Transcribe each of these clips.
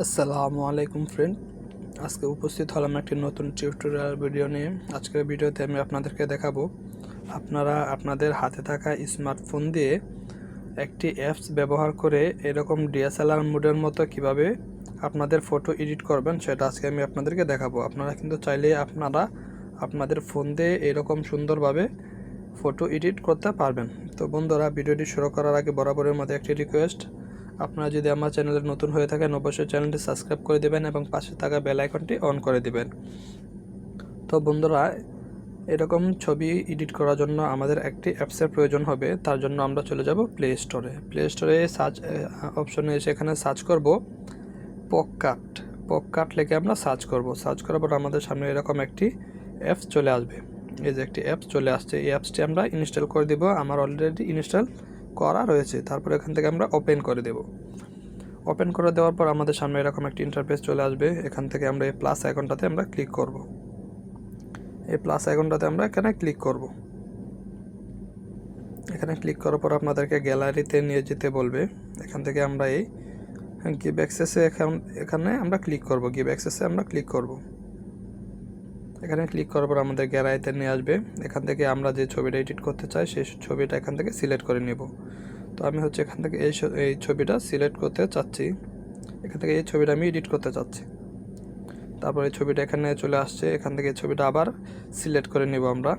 আসসালামু আলাইকুম ফ্রেন্ড, আজকে উপস্থিত হলাম একটি নতুন টিউটোরিয়াল ভিডিও নিয়ে। আজকের ভিডিওতে আমি আপনাদেরকে দেখাবো আপনারা আপনাদের হাতে থাকা স্মার্টফোন দিয়ে একটি অ্যাপস ব্যবহার করে এরকম ডিএসএলআর মোডের মতো কিভাবে আপনাদের ফটো এডিট করবেন সেটা আজকে আমি আপনাদেরকে দেখাবো। আপনারা কিন্তু চাইলে আপনাদের ফোন দিয়ে এরকম সুন্দরভাবে ফটো এডিট করতে পারবেন। তো বন্ধুরা, ভিডিওটি শুরু করার আগে বরাবরের মধ্যে একটি রিকোয়েস্ট, আপনারা যদি আমার চ্যানেলে নতুন হয়ে থাকেন অবশ্যই চ্যানেলটি সাবস্ক্রাইব করে দেবেন এবং পাশে থাকা বেল আইকনটি অন করে দিবেন। তো বন্ধুরা, এরকম ছবি এডিট করার জন্য আমাদের একটি অ্যাপসের প্রয়োজন হবে। তার জন্য আমরা চলে যাব প্লে স্টোরে সার্চ অপশনে এসে এখানে সার্চ করব পপকাট লিখে আমরা সার্চ করার পর আমাদের সামনে এরকম একটি অ্যাপস চলে আসবে। এই যে একটি অ্যাপস চলে আসছে, এই অ্যাপসটি আমরা ইনস্টল করে দেব। আমার অলরেডি ইনস্টল করা রয়েছে। তারপর এখান থেকে আমরা ওপেন করে দেব। ওপেন করে দেওয়ার পর আমাদের সামনে এরকম একটি ইন্টারফেস চলে আসবে। এখান থেকে আমরা এই প্লাস আইকনটাতে আমরা ক্লিক করব। এই প্লাস আইকনটাতে আমরা এখানে ক্লিক করব। এখানে ক্লিক করার পর আপনাদেরকে গ্যালারিতে নিয়ে যেতে বলবে। এখান থেকে আমরা এই গিভ অ্যাক্সেসে এখানে আমরা ক্লিক করব। গিভ অ্যাক্সেসে আমরা ক্লিক করব। এখানে ক্লিক করার পর আমাদের গ্যালারিতে নিয়ে আসবে। এখান থেকে আমরা যে ছবিটা এডিট করতে চাই সেই ছবিটা এখান থেকে সিলেক্ট করে নেব। তো আমি এখান থেকে এই ছবিটা সিলেক্ট করতে চাচ্ছি। এখান থেকে এই ছবিটা আমি এডিট করতে চাচ্ছি। তারপর এই ছবিটা এখানে চলে আসছে। এখান থেকে এই ছবিটা আবার সিলেক্ট করে নেব। আমরা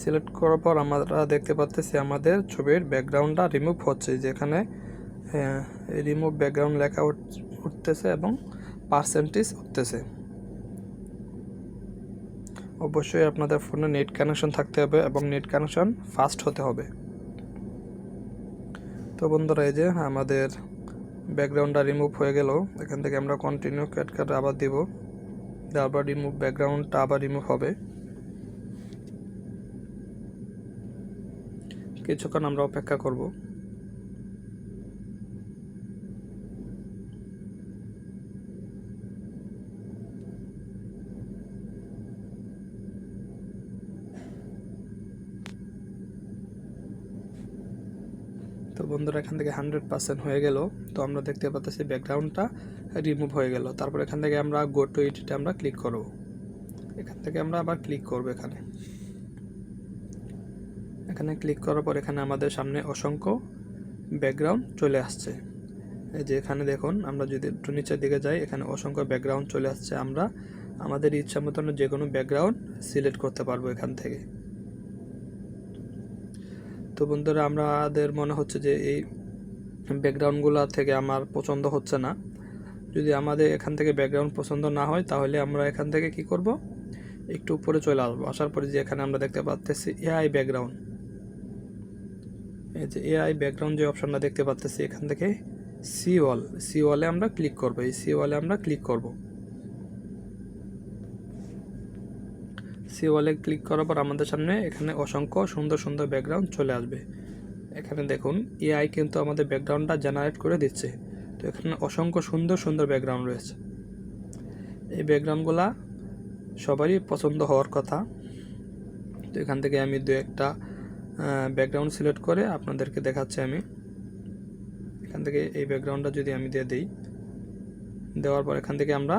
সিলেক্ট করার পর আমরা দেখতে পাচ্ছি আমাদের ছবির ব্যাকগ্রাউন্ডটা রিমুভ হচ্ছে, যেখানে রিমুভ ব্যাকগ্রাউন্ড লেখা উঠতেছে এবং পার্সেন্টেজ উঠতেছে। অবশ্যই আপনাদের ফোনে নেট কানেকশন থাকতে হবে এবং নেট কানেকশন ফাস্ট হতে হবে। তো বন্ধুরা, এই যে আমাদের ব্যাকগ্রাউন্ডটা রিমুভ হয়ে গেল। এখান থেকে আমরা কন্টিনিউ ক্যাট আবার দিব। আবার রিমুভ ব্যাকগ্রাউন্ডটা আবার রিমুভ হবে। কিছুক্ষণ আমরা অপেক্ষা করব। তো বন্ধুরা, এখান থেকে 100% হয়ে গেল। তো আমরা দেখতে পাচ্ছি ব্যাকগ্রাউন্ডটা রিমুভ হয়ে গেল। তারপর এখান থেকে আমরা গো টু এডিটে আমরা ক্লিক করব। এখান থেকে আমরা আবার ক্লিক করব। এখানে ক্লিক করার পর এখানে আমাদের সামনে অসংখ্য ব্যাকগ্রাউন্ড চলে আসছে। এই যে এখানে দেখুন, আমরা যদি একটু নিচের দিকে যাই, এখানে অসংখ্য ব্যাকগ্রাউন্ড চলে আসছে। আমরা আমাদের ইচ্ছা মতন যে কোনো ব্যাকগ্রাউন্ড সিলেক্ট করতে পারবো এখান থেকে। তো বন্ধুরা, আমাদের মনে হচ্ছে যে এই ব্যাকগ্রাউন্ডগুলো থেকে আমার পছন্দ হচ্ছে না। যদি আমাদের এখান থেকে ব্যাকগ্রাউন্ড পছন্দ না হয় তাহলে আমরা এখান থেকে কি করব, একটু উপরে চলে আসবো। আসার পরে যে এখানে আমরা দেখতে পাচ্ছি এআই ব্যাকগ্রাউন্ড, এই যে এআই ব্যাকগ্রাউন্ড যে অপশনটা দেখতে পাচ্ছি, এখান থেকে সি ওয়ালে আমরা ক্লিক করব। এই সি ওয়ালে আমরা ক্লিক করব। সি ওয়ালে ক্লিক করার পর আমাদের সামনে এখানে অসংখ্য সুন্দর সুন্দর ব্যাকগ্রাউন্ড চলে আসবে। এখানে দেখুন, এআই কিন্তু আমাদের ব্যাকগ্রাউন্ডটা জেনারেট করে দিচ্ছে। তো এখানে অসংখ্য সুন্দর সুন্দর ব্যাকগ্রাউন্ড রয়েছে। এই ব্যাকগ্রাউন্ডগুলা সবারই পছন্দ হওয়ার কথা। তো এখান থেকে আমি দু একটা ব্যাকগ্রাউন্ড সিলেক্ট করে আপনাদেরকে দেখাচ্ছি। আমি এখান থেকে এই ব্যাকগ্রাউন্ডটা যদি আমি দিয়ে দিই, দেওয়ার পর এখান থেকে আমরা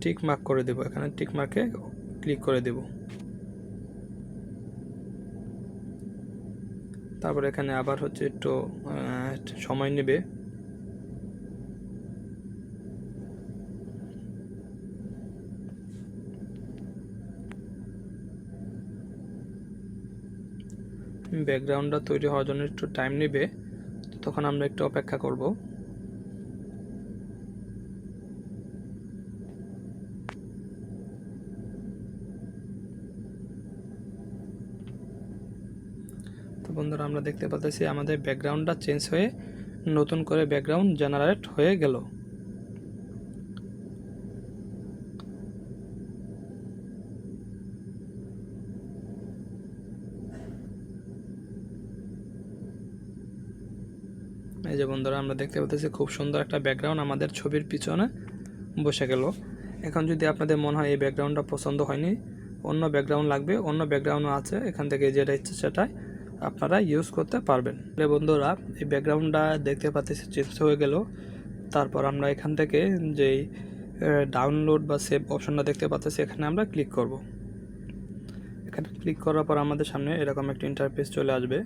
টিক মার্ক করে দেব। এখানে টিক মার্কে ক্লিক করে দেব। তারপর এখানে আবার একটু সময় নেবে। ব্যাকগ্রাউন্ডটা তৈরি হওয়ার জন্য একটু টাইম নেবে, তখন আমরা একটু অপেক্ষা করব। তো বন্ধুরা, আমরা দেখতে পাচ্ছি আমাদের ব্যাকগ্রাউন্ডটা চেঞ্জ হয়ে নতুন করে ব্যাকগ্রাউন্ড জেনারেট হয়ে গেল। এই যে বন্ধুরা, আমরা দেখতে পাচ্ছি খুব সুন্দর একটা ব্যাকগ্রাউন্ড আমাদের ছবির পিছনে বসে গেল। এখন যদি আপনাদের মনে হয় এই ব্যাকগ্রাউন্ডটা পছন্দ হয়নি, অন্য ব্যাকগ্রাউন্ড লাগবে, অন্য ব্যাকগ্রাউন্ডও আছে, এখান থেকে যেটা ইচ্ছে সেটাই আপনারা ইউজ করতে পারবেন। বন্ধুরা, এই ব্যাকগ্রাউন্ডটা দেখতে পাচ্ছি চেঞ্জ হয়ে গেল। তারপর আমরা এখান থেকে যেই ডাউনলোড বা সেভ অপশনটা দেখতে পাচ্ছি এখানে আমরা ক্লিক করব। এখানে ক্লিক করার পর আমাদের সামনে এরকম একটা ইন্টারফেস চলে আসবে।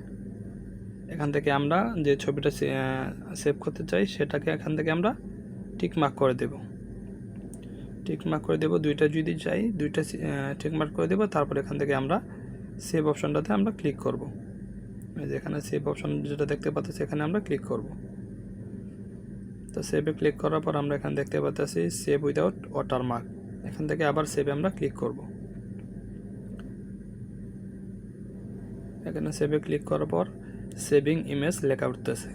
এখান থেকে আমরা যে ছবিটা সেভ করতে চাই সেটাকে এখান থেকে আমরা টিক মার্ক করে দেব। টিক মার্ক করে দেব, দুইটা যদি চাই দুইটা টিক মার্ক করে দেব। তারপর এখান থেকে আমরা সেভ অপশনটাতে আমরা ক্লিক করব। এই যে এখানে সেভ অপশন যেটা দেখতে পাচ্ছি এখানে আমরা ক্লিক করব। তো সেভে ক্লিক করার পর আমরা এখানে দেখতে পাচ্ছি সেভ উইদাউট ওয়াটারমার্ক। এখান থেকে আবার সেভে আমরা ক্লিক করব। এখানে সেভে ক্লিক করার পর সেভিং ইমেজ লেখা উঠতেছে।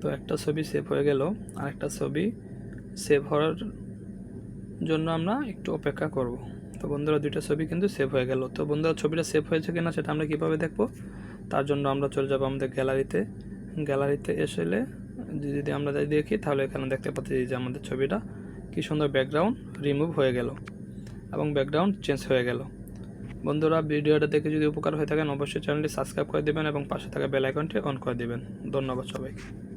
তো একটা ছবি সেভ হয়ে গেল, আর একটা ছবি সেভ হওয়ার জন্য আমরা একটু অপেক্ষা করব। তো বন্ধুরা দুইটা ছবি কিন্তু সেভ হয়ে গেল। তো বন্ধুরা ছবিটা সেভ হয়েছে কিনা সেটা আমরা কিভাবে দেখব, তার জন্য আমরা চলে যাব আমাদের গ্যালারিতে এসে যদি আমরা দেখি তাহলে এখানে দেখতে পাচ্ছি যে আমাদের ছবিটা কি সুন্দর ব্যাকগ্রাউন্ড রিমুভ হয়ে গেল এবং ব্যাকগ্রাউন্ড চেঞ্জ হয়ে গেল। বন্ধুরা ভিডিওটা দেখে যদি উপকার হয়ে থাকেন অবশ্যই চ্যানেলটি সাবস্ক্রাইব করে দেবেন এবং পাশে থাকা বেল আইকনটি অন করে দেবেন। ধন্যবাদ সবাইকে।